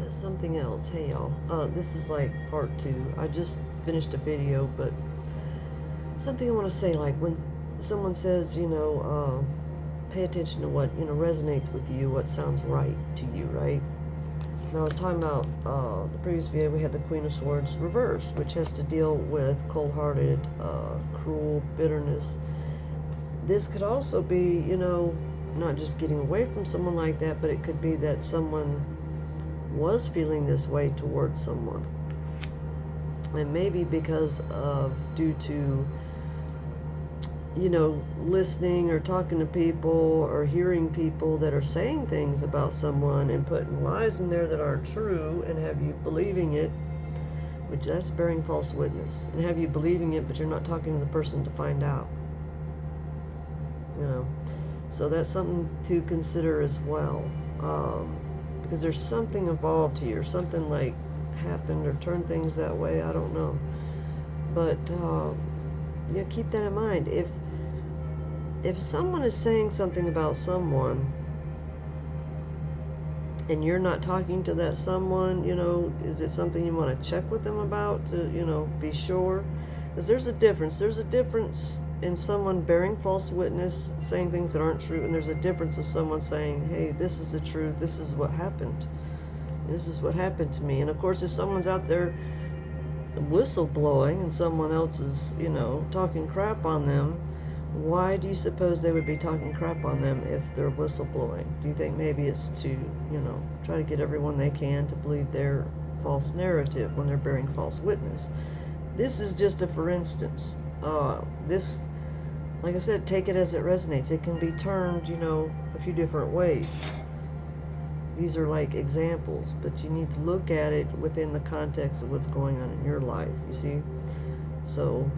Something else. Hey y'all. This is like part 2. I just finished a video, but something I want to say, like when someone says, pay attention to what, resonates with you, what sounds right to you, right? And I was talking about the previous video, we had the Queen of Swords reversed, which has to deal with cold-hearted, cruel, bitterness. This could also be, not just getting away from someone like that, but it could be that someone was feeling this way towards someone. And maybe because of, due to, listening or talking to people or hearing people that are saying things about someone and putting lies in there that aren't true and have you believing it, which that's bearing false witness, and have you believing it, but you're not talking to the person to find out. So that's something to consider as well, because there's something involved here, something like happened or turned things that way. I don't know, but keep that in mind. If someone is saying something about someone and you're not talking to that someone, is it something you want to check with them about to, be sure? Because there's a difference. There's a difference in someone bearing false witness, saying things that aren't true, and there's a difference of someone saying, hey, this is the truth, this is what happened. This is what happened to me. And of course, if someone's out there whistleblowing and someone else is, talking crap on them, why do you suppose they would be talking crap on them if they're whistleblowing? Do you think maybe it's to, try to get everyone they can to believe their false narrative when they're bearing false witness? This is just a for instance. This, like I said, take it as it resonates. It can be turned, a few different ways. These are like examples, but you need to look at it within the context of what's going on in your life, you see? So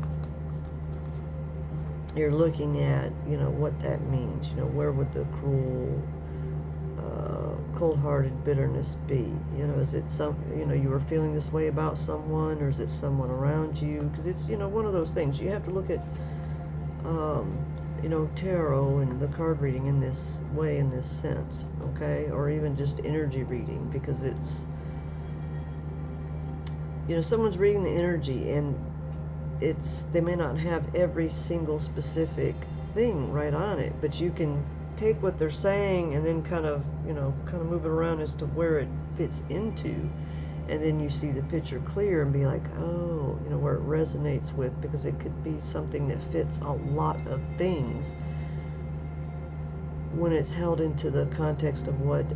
you're looking at, what that means. Where would the cruel, cold-hearted bitterness be? Is it you were feeling this way about someone, or is it someone around you? Because it's, one of those things. You have to look at, tarot and the card reading in this way, in this sense, okay? Or even just energy reading, because it's, someone's reading the energy, and they may not have every single specific thing right on it, but you can take what they're saying and then kind of move it around as to where it fits into, and then you see the picture clear and be like, oh, where it resonates with, because it could be something that fits a lot of things when it's held into the context of what,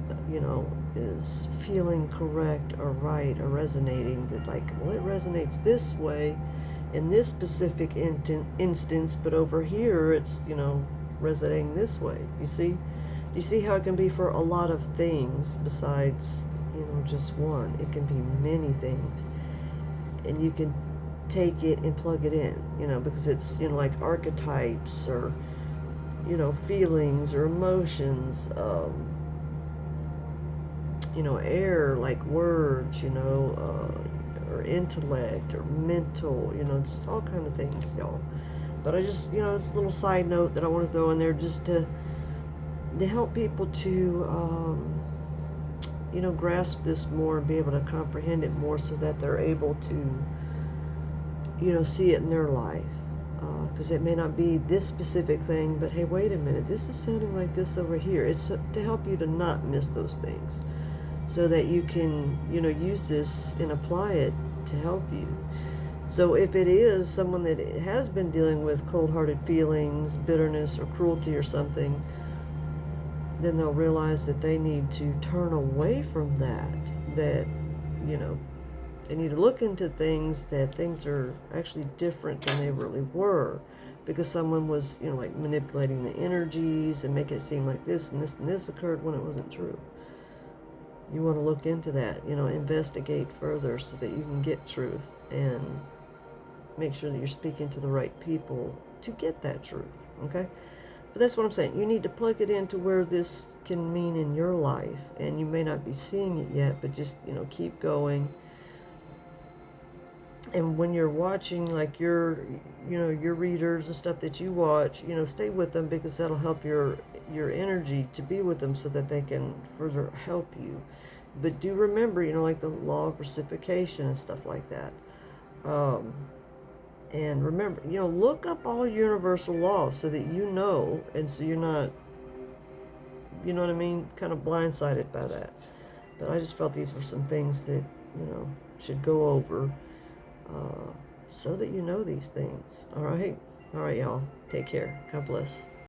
is feeling correct or right or resonating, that like, well, it resonates this way in this specific instance, but over here it's, resonating this way. You see how it can be for a lot of things besides, just one. It can be many things, and you can take it and plug it in, because it's, like archetypes or, feelings or emotions, air, like words, or intellect or mental, just all kind of things, y'all. But I just, it's a little side note that I want to throw in there just to help people to, grasp this more and be able to comprehend it more, so that they're able to, see it in their life. Because it may not be this specific thing, but hey, wait a minute, this is sounding like this over here. It's to help you to not miss those things, so that you can, use this and apply it to help you. So if it is someone that has been dealing with cold-hearted feelings, bitterness, or cruelty or something, then they'll realize that they need to turn away from that, they need to look into things, that things are actually different than they really were, because someone was, like manipulating the energies and making it seem like this and this and this occurred when it wasn't true. You want to look into that, investigate further, so that you can get truth and make sure that you're speaking to the right people to get that truth, okay? But that's what I'm saying. You need to plug it into where this can mean in your life, and you may not be seeing it yet, but just, keep going. And when you're watching, like your readers and stuff that you watch, stay with them, because that'll help your energy to be with them, so that they can further help you but do remember, you know, like the law of reciprocation and stuff like that. Um, and remember, you know, look up all universal laws so that you know, and so you're not, you know what I mean, kind of blindsided by that. But I just felt these were some things that, you know, should go over so that you know these things. All right? All right, y'all. Take care. God bless.